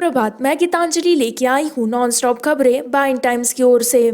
सुप्रभात, मैं गीतांजलि लेके आई हूँ नॉन स्टॉप खबरें बाइन टाइम्स की ओर से।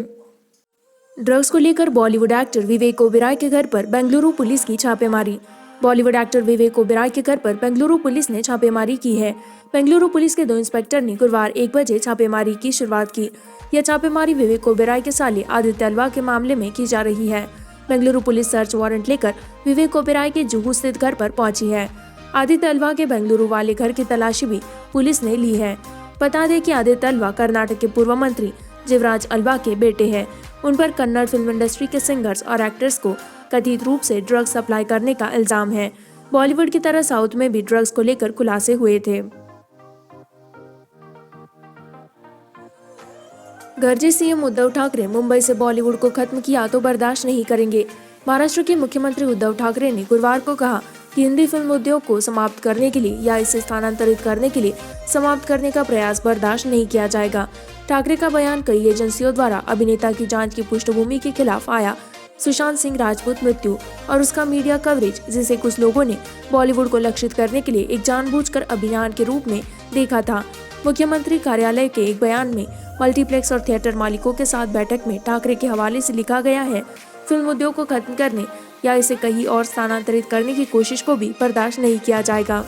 ड्रग्स को लेकर बॉलीवुड एक्टर विवेक ओबेरॉय के घर पर बेंगलुरु पुलिस की छापेमारी। बॉलीवुड एक्टर विवेक ओबेरॉय के घर पर बेंगलुरु पुलिस ने छापेमारी की है। बेंगलुरु पुलिस के 2 इंस्पेक्टर ने गुरुवार 1 बजे छापेमारी की शुरुआत की। यह छापेमारी विवेक ओबेरॉय के साले आदित्य अल्वा के मामले में की जा रही है। बेंगलुरु पुलिस सर्च वारंट लेकर विवेक ओबेरॉय के जुहू स्थित घर पर पहुंची है। आदित्य अल्वा के बेंगलुरु वाले घर की तलाशी भी पुलिस ने ली है। बता दें कि आदित्य अल्वा कर्नाटक के पूर्व मंत्री जीवराज अल्वा के बेटे हैं। उन पर कन्नड़ फिल्म इंडस्ट्री के सिंगर्स और एक्टर्स को कथित रूप से ड्रग्स सप्लाई करने का इल्जाम है। बॉलीवुड की तरह साउथ में भी ड्रग्स को लेकर खुलासे हुए थे। गरजे सीएम उद्धव ठाकरे, मुंबई से बॉलीवुड को खत्म किया तो बर्दाश्त नहीं करेंगे। महाराष्ट्र के मुख्यमंत्री उद्धव ठाकरे ने गुरुवार को कहा कि हिंदी फिल्म उद्योग को समाप्त करने के लिए या इसे स्थानांतरित करने के लिए समाप्त करने का प्रयास बर्दाश्त नहीं किया जाएगा। ठाकरे का बयान कई एजेंसियों द्वारा अभिनेता की जांच की पृष्ठभूमि के खिलाफ आया। सुशांत सिंह राजपूत मृत्यु और उसका मीडिया कवरेज, जिसे कुछ लोगों ने बॉलीवुड को लक्षित करने के लिए एक जानबूझकर अभियान के रूप में देखा था। मुख्यमंत्री कार्यालय के एक बयान में मल्टीप्लेक्स और थिएटर मालिकों के साथ बैठक में ठाकरे के हवाले से लिखा गया है, फिल्म उद्योग को खत्म करने या इसे कहीं और स्थानांतरित करने की कोशिश को भी बर्दाश्त नहीं किया जाएगा।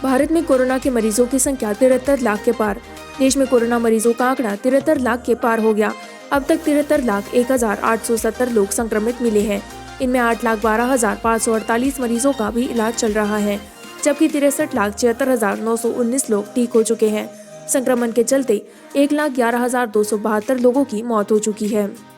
भारत में कोरोना के मरीजों की संख्या 73 लाख के पार। देश में कोरोना मरीजों का आंकड़ा 73 लाख के पार हो गया। अब तक 73,01,870 लोग संक्रमित मिले हैं। इनमें 8,12,548 मरीजों का भी इलाज चल रहा है, जबकि 63,76,919 लोग ठीक हो चुके हैं। संक्रमण के चलते 1,11,272 लोगों की मौत हो चुकी है।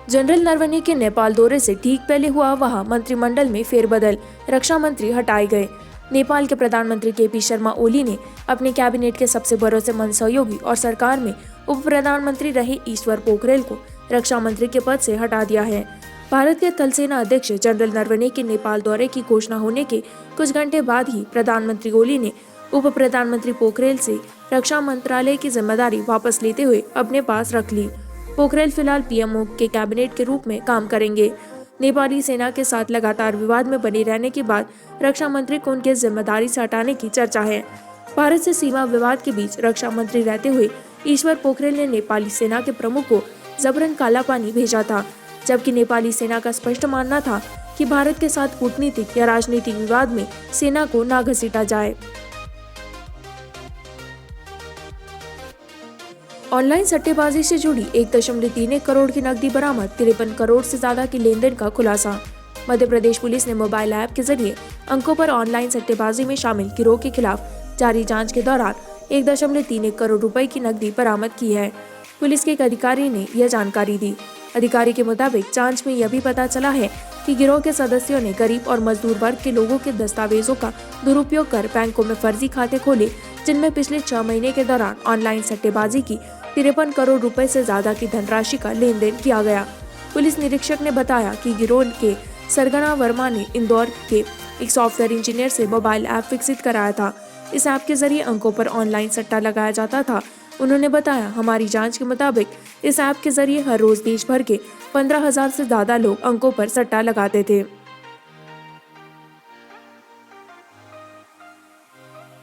जनरल नरवणे के नेपाल दौरे से ठीक पहले हुआ वहां मंत्रिमंडल में फेरबदल, रक्षा मंत्री हटाए गए। नेपाल के प्रधानमंत्री केपी शर्मा ओली ने अपने कैबिनेट के सबसे भरोसेमंद सहयोगी और सरकार में उप प्रधानमंत्री रहे ईश्वर पोखरेल को रक्षा मंत्री के पद से हटा दिया है। भारत के थल सेना अध्यक्ष जनरल नरवणे के नेपाल दौरे की घोषणा होने के कुछ घंटे बाद ही प्रधानमंत्री ओली ने उप प्रधानमंत्री पोखरेल से रक्षा मंत्रालय की जिम्मेदारी वापस लेते हुए अपने पास रख ली। पोखरेल फिलहाल पीएमओ के कैबिनेट के रूप में काम करेंगे। नेपाली सेना के साथ लगातार विवाद में बने रहने के बाद रक्षा मंत्री को उनकी जिम्मेदारी से हटाने की चर्चा है। भारत से सीमा विवाद के बीच रक्षा मंत्री रहते हुए ईश्वर पोखरेल ने नेपाली सेना के प्रमुख को जबरन काला पानी भेजा था, जबकि नेपाली सेना का स्पष्ट मानना था कि भारत के साथ कूटनीतिक या राजनीतिक विवाद में सेना को न घसीटा जाए। ऑनलाइन सट्टेबाजी से जुड़ी 1.31 करोड़ की नकदी बरामद, 53 करोड़ से ज्यादा की लेनदेन का खुलासा। मध्य प्रदेश पुलिस ने मोबाइल ऐप के जरिए अंकों पर ऑनलाइन सट्टेबाजी में शामिल गिरोह के खिलाफ जारी जांच के दौरान 1.31 करोड़ रुपए की नकदी बरामद की है। पुलिस के एक अधिकारी ने यह जानकारी दी। अधिकारी के मुताबिक जांच में यह भी पता चला है कि गिरोह के सदस्यों ने गरीब और मजदूर वर्ग के लोगों के दस्तावेजों का दुरुपयोग कर बैंकों में फर्जी खाते खोले, जिनमें पिछले 6 महीने के दौरान ऑनलाइन सट्टेबाजी की 53 करोड़ रुपए से ज्यादा की धनराशि का लेन देन किया गया। पुलिस निरीक्षक ने बताया कि गिरोह के सरगना वर्मा ने इंदौर के एक सॉफ्टवेयर इंजीनियर से मोबाइल ऐप विकसित कराया था। इस ऐप के जरिए अंकों पर ऑनलाइन सट्टा लगाया जाता था। उन्होंने बताया, हमारी जांच के मुताबिक इस ऐप के जरिए हर रोज देश भर के 15,000 से ज्यादा लोग अंकों पर सट्टा लगाते थे।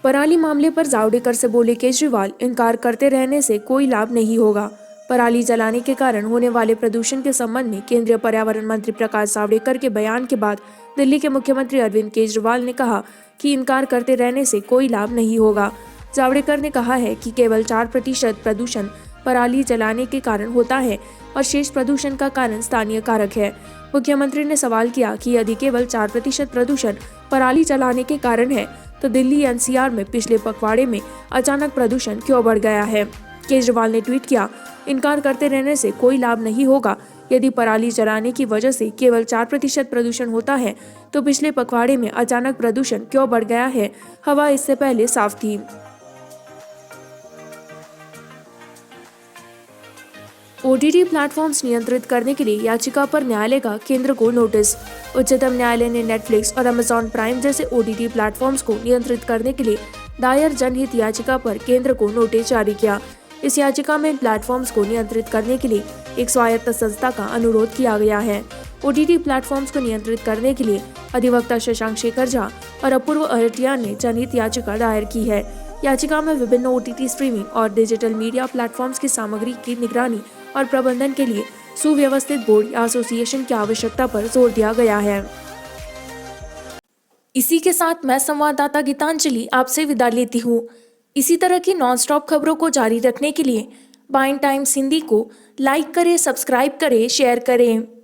पराली मामले पर जावड़ेकर से बोले केजरीवाल, इनकार करते रहने से कोई लाभ नहीं होगा। पराली जलाने के कारण होने वाले प्रदूषण के संबंध में केंद्रीय पर्यावरण मंत्री प्रकाश जावड़ेकर के बयान के बाद दिल्ली के मुख्यमंत्री अरविंद केजरीवाल ने कहा कि इनकार करते रहने से कोई लाभ नहीं होगा। जावड़ेकर ने कहा है कि केवल 4% प्रदूषण पराली जलाने के कारण होता है और शेष प्रदूषण का कारण स्थानीय कारक है। मुख्यमंत्री ने सवाल किया कि यदि केवल 4% प्रदूषण पराली जलाने के कारण है, तो दिल्ली एनसीआर में पिछले पखवाड़े में अचानक प्रदूषण क्यों बढ़ गया है। केजरीवाल ने ट्वीट किया, इनकार करते रहने से कोई लाभ नहीं होगा। यदि पराली जलाने की वजह से केवल 4% प्रदूषण होता है, तो पिछले पखवाड़े में अचानक प्रदूषण क्यों बढ़ गया है। हवा इससे पहले साफ थी। ओटीटी प्लेटफॉर्म्स नियंत्रित करने के लिए याचिका पर न्यायालय का केंद्र को नोटिस। उच्चतम न्यायालय ने नेटफ्लिक्स और अमेजॉन प्राइम जैसे ओटीटी प्लेटफॉर्म्स को नियंत्रित करने के लिए दायर जनहित याचिका पर केंद्र को नोटिस जारी किया। इस याचिका में इन प्लेटफॉर्म्स को नियंत्रित करने के लिए एक स्वायत्त संस्था का अनुरोध किया गया है। OTT प्लेटफॉर्म्स को नियंत्रित करने के लिए अधिवक्ता शशांक शेखर झा और अपूर्व अरटिया ने जनहित याचिका दायर की है। याचिका में विभिन्न OTT स्ट्रीमिंग और डिजिटल मीडिया प्लेटफॉर्म्स की सामग्री की निगरानी और प्रबंधन के लिए सुव्यवस्थित बोर्ड या एसोसिएशन की आवश्यकता पर जोर दिया गया है। इसी के साथ मैं संवाददाता गीतांजलि आपसे विदा लेती हूँ। इसी तरह की नॉनस्टॉप खबरों को जारी रखने के लिए बाइन टाइम्स हिंदी को लाइक करें, सब्सक्राइब करें, शेयर करें।